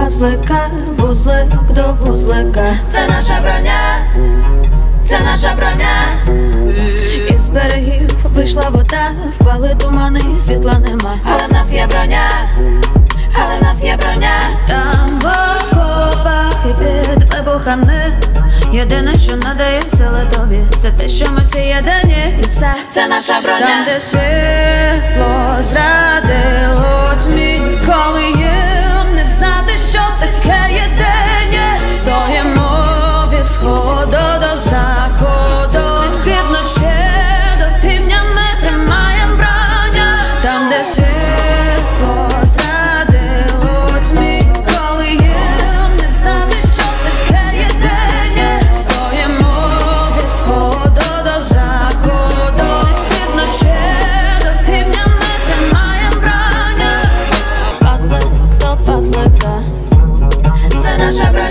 пазлика, вузлик до вузлика. Це наша броня, це наша броня. Із берегів вийшла вода, впали тумани, світла нема. Але в нас є броня, але в нас є броня. Там в окопах і під вибухами єдине, що надає сили тобі, це те, що ми всі єдині. І це наша броня. Там, де світло зрадило тьмі, ніколи їм не знати, що таке єдині. Стоїмо від сходу до заходу, від півночі до півдня ми тримаєм броню. Там, де світло зрадило тьмі, ніколи їм не знати, що таке єдині. Стоїмо від сходу до заходу, від півночі до півдня ми тримаєм броню. Пазлик до пазлика, це наша броня.